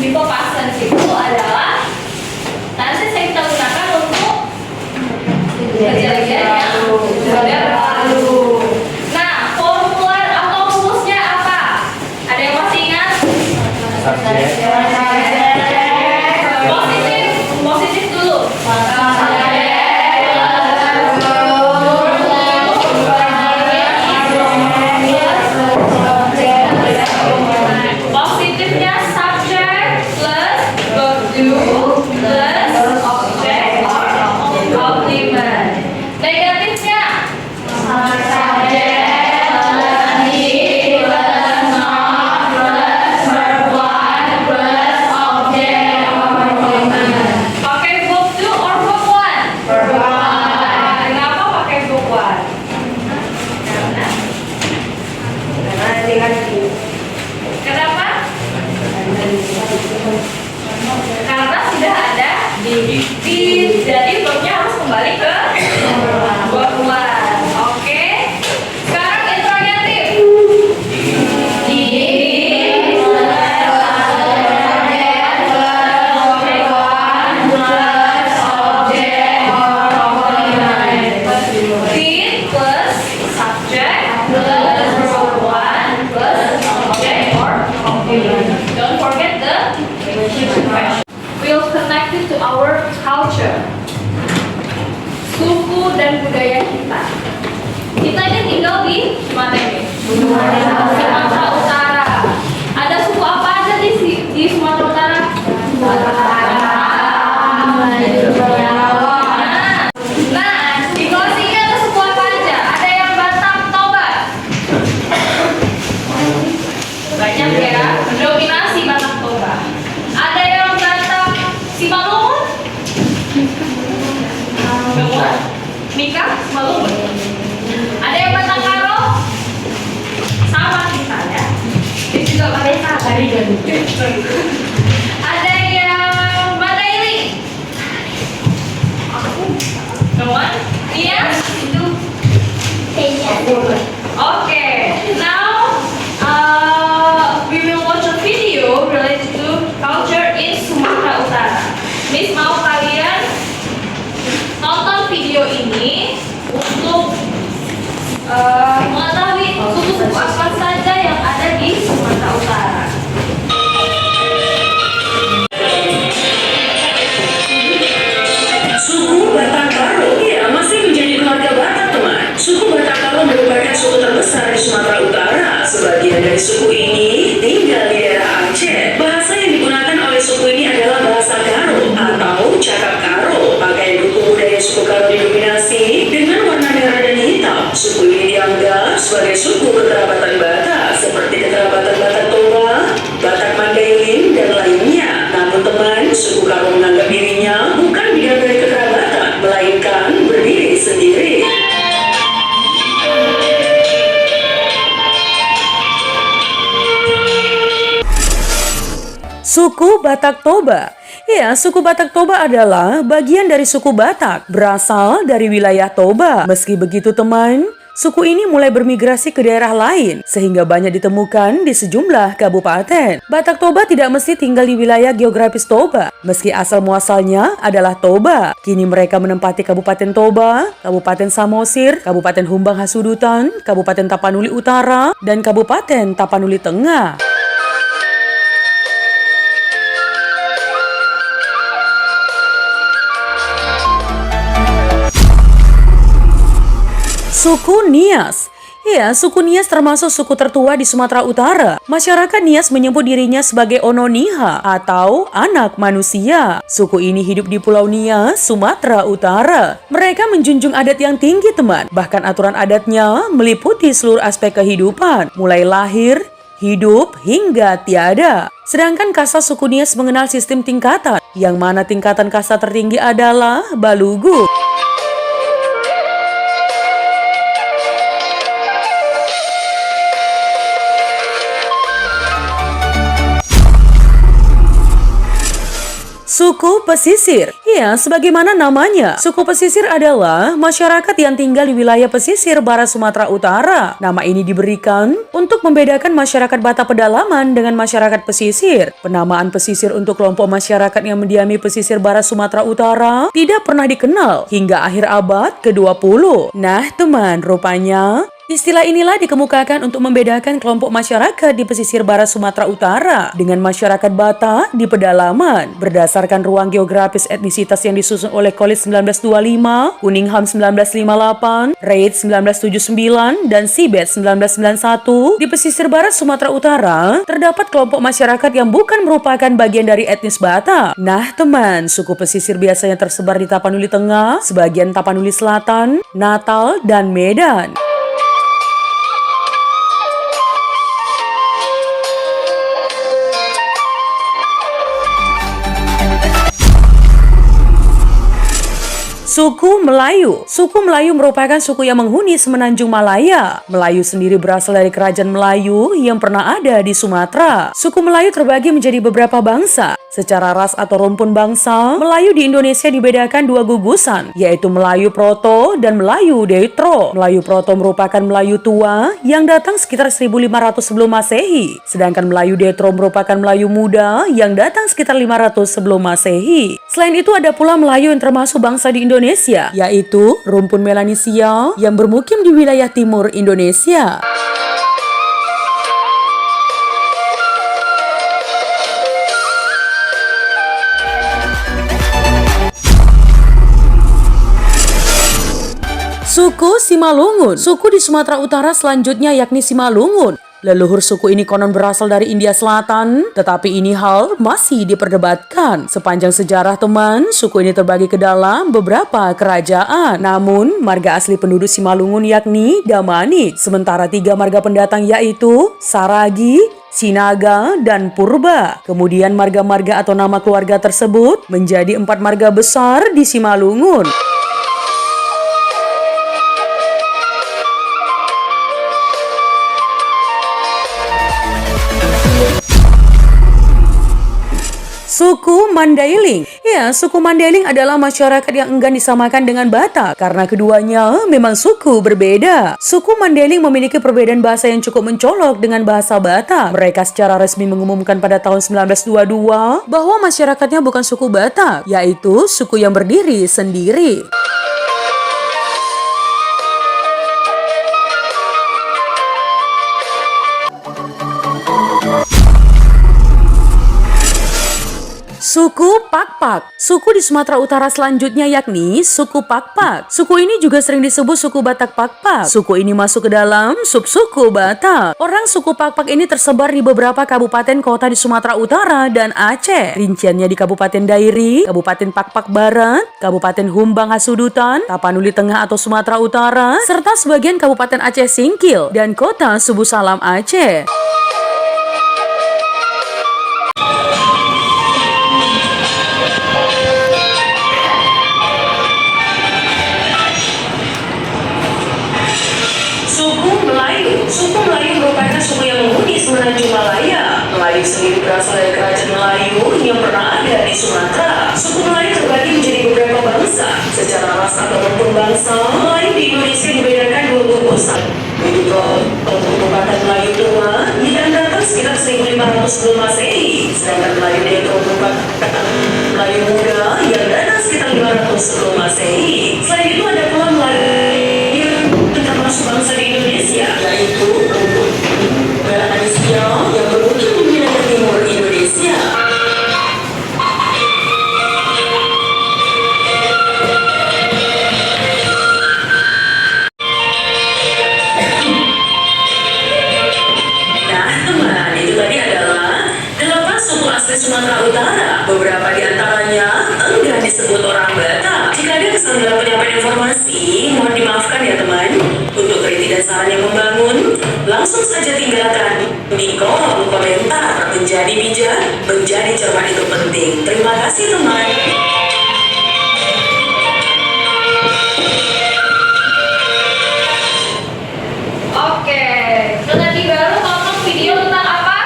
Before past tense itu adalah nanti saya kita gunakan untuk kejadian yang sudah berlalu. Nah, formula atau rumusnya apa? Ada yang masih ingat? Positif dulu. Positifnya subject plus verb do plus object or complement. Negatifnya subject plus he plus not plus verb one plus object or complement. Pakai verb do or verb one? Verb one. Kenapa pakai verb one? Kenapa? Karena sudah ada did, jadi verbnya harus kembali ke verb one. Oke. Sekarang interrogatif. Did plus subject plus verb one plus object or complement. Did plus subject plus verb one plus object or complement. Don't forget the question. We'll connect it to our culture, suku dan budaya kita. Kita ini tinggal di mana ini? Sumatera Utara. Ada suku apa aja di Sumatera Utara? Nah, di kelas ini ada suku apa aja? Ada yang Batak, Toba. Banyak ya, mendominasi Batak Toba. Ada yang Batak Simalungun. Mika Simalungun. Ada yang Batak Karo. Sama kita ya. Ini juga mereka tadi jadi. Ada yang Mandailing. Kawan? Iya? Itu. Okay, now we will watch a video related to culture in Sumatera Utara. Miss mau kalian nonton video ini untuk mengetahui suku-suku apa saja yang ada di Sumatera Utara. Suku Batak Karo masih menjadi keluarga Batak, teman. Suku Batak Karo merupakan suku terbesar di Sumatera Utara. Sebagian dari suku ini tinggal di daerah Aceh. Bahasa yang digunakan oleh suku ini adalah bahasa Karo atau cakap Karo. Pakaian buku budaya suku Karo didominasi dengan warna merah dan hitam. Suku ini dianggap sebagai suku kekerabatan Batak, seperti kekerabatan Batak Toba, Batak Mandailing, dan lainnya. Namun teman, suku Karo menganggap dirinya bukan bagian dari kekerabatan, melainkan berdiri sendiri. Suku Batak Toba. Ya, suku Batak Toba adalah bagian dari suku Batak, berasal dari wilayah Toba. Meski begitu teman, suku ini mulai bermigrasi ke daerah lain, sehingga banyak ditemukan di sejumlah kabupaten. Batak Toba tidak mesti tinggal di wilayah geografis Toba, meski asal muasalnya adalah Toba. Kini mereka menempati Kabupaten Toba, Kabupaten Samosir, Kabupaten Humbang Hasudutan, Kabupaten Tapanuli Utara, dan Kabupaten Tapanuli Tengah. Suku Nias. Ya, suku Nias termasuk suku tertua di Sumatera Utara. Masyarakat Nias menyebut dirinya sebagai Ononiha atau anak manusia. Suku ini hidup di Pulau Nias, Sumatera Utara. Mereka menjunjung adat yang tinggi, teman. Bahkan aturan adatnya meliputi seluruh aspek kehidupan, mulai lahir, hidup, hingga tiada. Sedangkan kasta suku Nias mengenal sistem tingkatan, yang mana tingkatan kasta tertinggi adalah Balugu. Suku pesisir. Ya, sebagaimana namanya, suku pesisir adalah masyarakat yang tinggal di wilayah pesisir barat Sumatera Utara. Nama ini diberikan untuk membedakan masyarakat Batak pedalaman dengan masyarakat pesisir. Penamaan pesisir untuk kelompok masyarakat yang mendiami pesisir barat Sumatera Utara tidak pernah dikenal hingga akhir abad ke-20. Nah, teman, rupanya istilah inilah dikemukakan untuk membedakan kelompok masyarakat di pesisir barat Sumatera Utara dengan masyarakat Batak di pedalaman berdasarkan ruang geografis etnisitas yang disusun oleh Collins 1925, Cunningham 1958, Reid 1979, dan Sibet 1991. Di pesisir barat Sumatera Utara terdapat kelompok masyarakat yang bukan merupakan bagian dari etnis Batak. Nah, teman, suku pesisir biasanya tersebar di Tapanuli Tengah, sebagian Tapanuli Selatan, Natal, dan Medan. Suku Melayu. Suku Melayu merupakan suku yang menghuni semenanjung Malaya. Melayu sendiri berasal dari kerajaan Melayu yang pernah ada di Sumatera. Suku Melayu terbagi menjadi beberapa bangsa. Secara ras atau rumpun bangsa, Melayu di Indonesia dibedakan dua gugusan, yaitu Melayu Proto dan Melayu Deutro. Melayu Proto merupakan Melayu tua yang datang sekitar 1500 sebelum Masehi. Sedangkan Melayu Deutro merupakan Melayu muda yang datang sekitar 500 sebelum Masehi. Selain itu ada pula Melayu yang termasuk bangsa di Indonesia, yaitu rumpun Melanesia yang bermukim di wilayah timur Indonesia. Suku Simalungun. Suku di Sumatera Utara selanjutnya yakni Simalungun. Leluhur suku ini konon berasal dari India Selatan, tetapi ini hal masih diperdebatkan. Sepanjang sejarah, teman, suku ini terbagi ke dalam beberapa kerajaan. Namun, marga asli penduduk Simalungun yakni Damani. Sementara 3 marga pendatang yaitu Saragi, Sinaga, dan Purba. Kemudian marga-marga atau nama keluarga tersebut menjadi 4 marga besar di Simalungun. Suku Mandailing. Ya, suku Mandailing adalah masyarakat yang enggan disamakan dengan Batak karena keduanya memang suku berbeda. Suku Mandailing memiliki perbedaan bahasa yang cukup mencolok dengan bahasa Batak. Mereka secara resmi mengumumkan pada tahun 1922 bahwa masyarakatnya bukan suku Batak, yaitu suku yang berdiri sendiri. Suku Pakpak. Suku di Sumatera Utara selanjutnya yakni suku Pakpak. Suku ini juga sering disebut suku Batak Pakpak. Suku ini masuk ke dalam subsuku Batak. Orang suku Pakpak ini tersebar di beberapa kabupaten kota di Sumatera Utara dan Aceh. Rinciannya di Kabupaten Dairi, Kabupaten Pakpak Barat, Kabupaten Humbang Hasudutan, Tapanuli Tengah atau Sumatera Utara, serta sebagian Kabupaten Aceh Singkil dan Kota Subu Salam Aceh. Suku Melayu merupakan suku yang menghuni semenanjung Malaya. Melayu sendiri berasal dari kerajaan Melayu yang pernah ada di Sumatera. Suku Melayu terbagi menjadi beberapa bangsa. Secara ras atau rumpun bangsa, Melayu di Indonesia dibedakan 2 gugusan, yaitu kelompok merupakan Melayu tua yang datang sekitar 1500 sebelum Masehi. Sedangkan Melayu Deutro merupakan Melayu muda yang datang sekitar 500 sebelum Masehi. Selain itu ada pula Melayu yang termasuk bangsa di Indonesia, yaitu rumpun Melanesia yang bermukim di wilayah timur Indonesia. Nah, teman, itu tadi adalah 8 suku asli Sumatera Utara. Beberapa di antaranya enggan disebut orang Batak. Jika ada kesalahan dalam penyampaian informasi, mohon dimaafkan ya teman. Untuk kritik dan saran yang membangun, langsung saja tinggalkan di kolom komentar. Menjadi bijak, menjadi cermat itu penting. Terima kasih teman. Oke, terus tadi baru ngomong video tentang apa?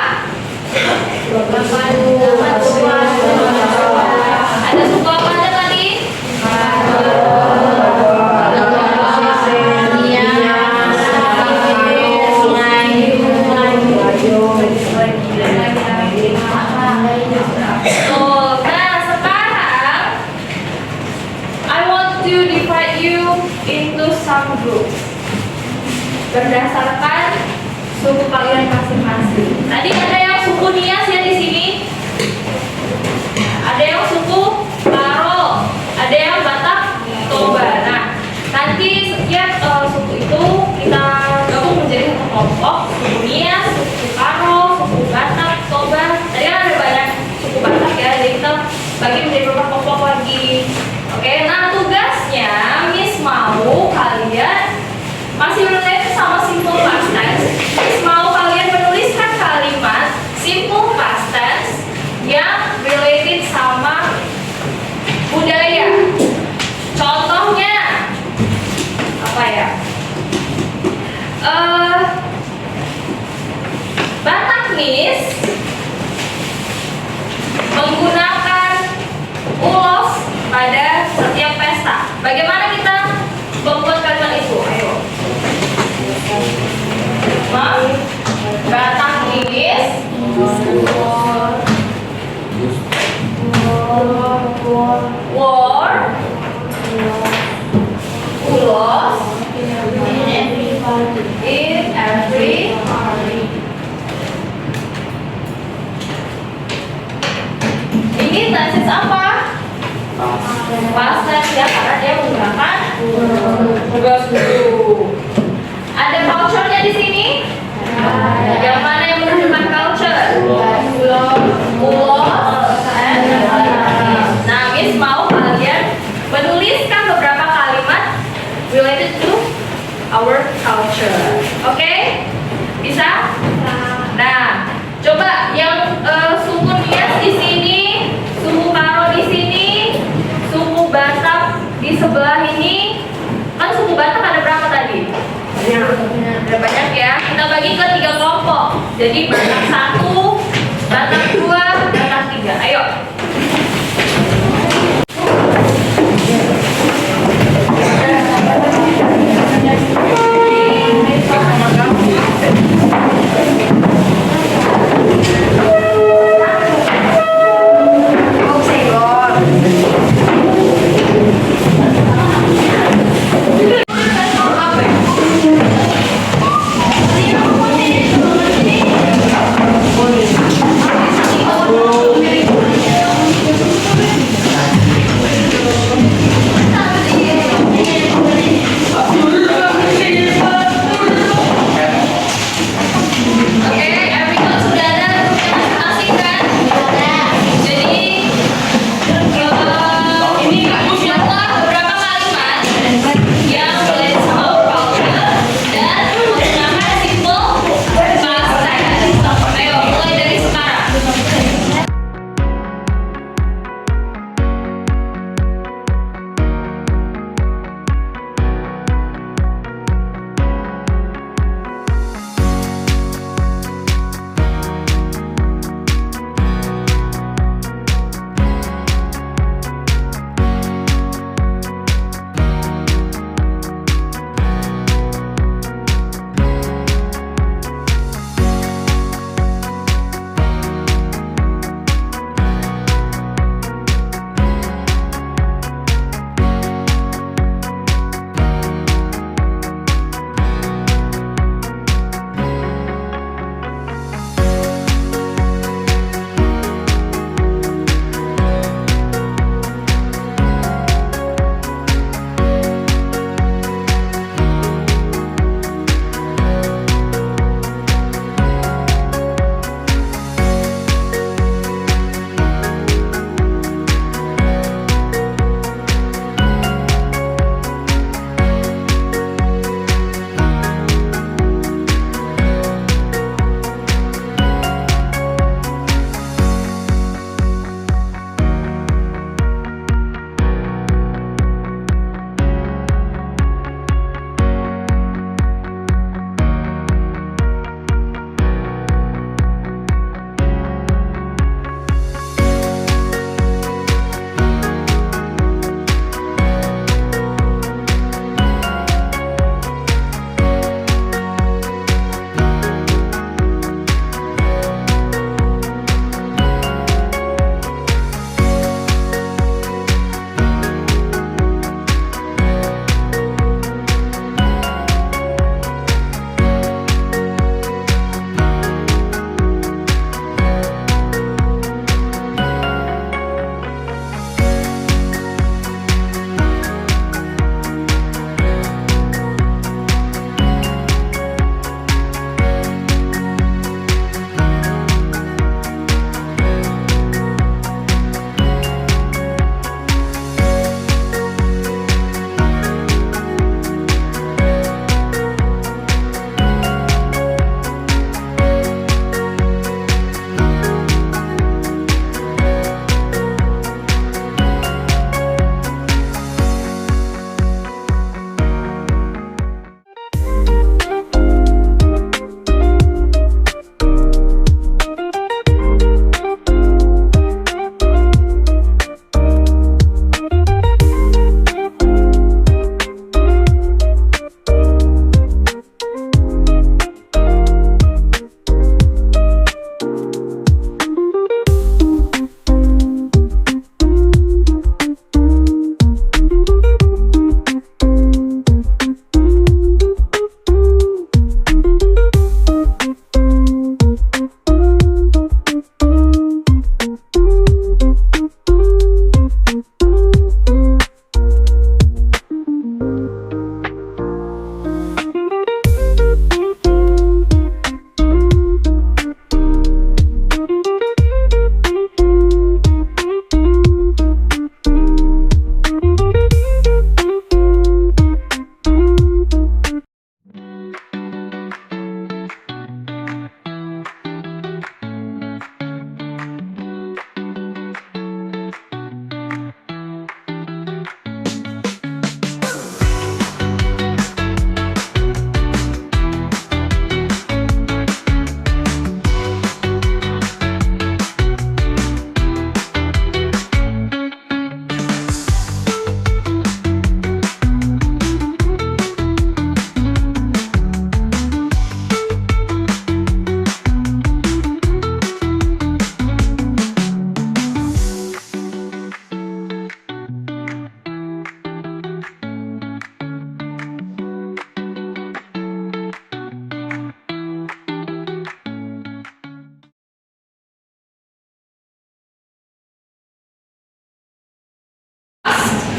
berdasarkan suku kalian masing-masing. Tadi ada yang suku Nias ya di sini. Ada yang suku Karo, ada yang Batak Toba. Nah, nanti setiap suku itu kita gabung menjadi satu kelompok. Suku Nias, suku Karo, suku Batak Toba. Tadi kan ada banyak suku Batak ya, jadi kita bagi menjadi beberapa kelompok lagi. Oke, nah tugasnya Miss mau kalian masih related sama simple past tense. Miss mau kalian menuliskan kalimat simple past tense yang related sama budaya. Contohnya apa ya? Batak Miss menggunakan ulos pada setiap pesta. Bagaimana kita membuat kalimat itu? Ayo. Batak Miss war ulos in every party. Ini tenses apa? Past tense ya, karena dia menggunakan tugas dulu. Ada culture-nya di sini? Yang mana yang menunjukkan culture? Ulos and nah, Miss mau kalian menuliskan beberapa kalimat related to our culture. Oke? Bisa? Nah, coba yang suku Nias di sini, suku Karo di sini, suku Batak di sebelah ini. Kan suku Batak ada berapa tadi? Ada banyak ya. Kita bagi ke 3 kelompok. Jadi Batak 1, Batak 2, Batak 3. Ayo.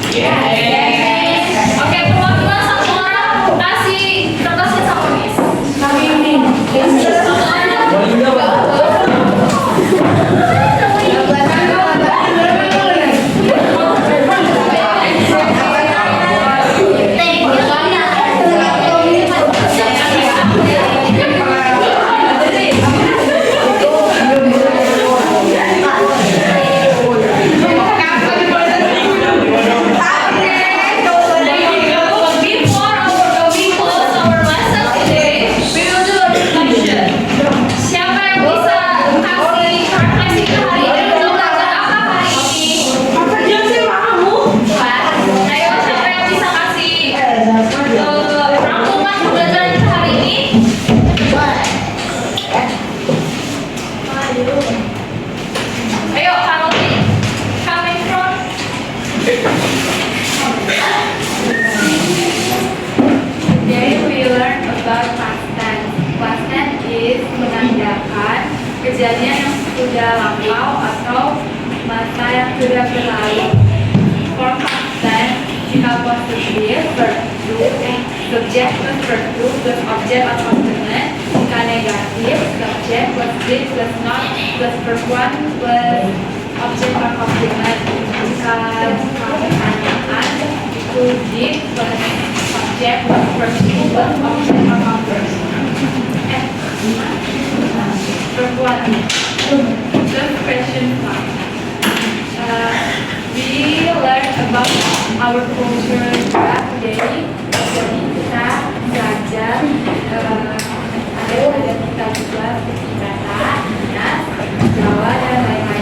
Oke, perwakilan satu orang kasih kertasnya sama Miss. Kami ini. Before we close our lesson today, we will do a reflection. Siapa yang bisa kasih ke hari ini untuk belajar apa hari ini? Ayo, siapa yang bisa kasih rangkuman pembelajaran kita hari ini? Ayo, Karoli, coming from. Today we learn about past tense. Past tense is menandakan kejadian yang sudah lampau atau masa yang sudah berlalu. For past tense, jika positif verb to, subject plus verb to plus object atau complement. Jika negatif, subject plus did plus not plus verb one plus object atau complement. Jika pertanyaan itu did plus subject plus verb to plus object atau complement. Verb one. Just question one. We learn about our culture today. Jadi kita belajar ada kita juga kata, Nas, Jawa dan lain-lain.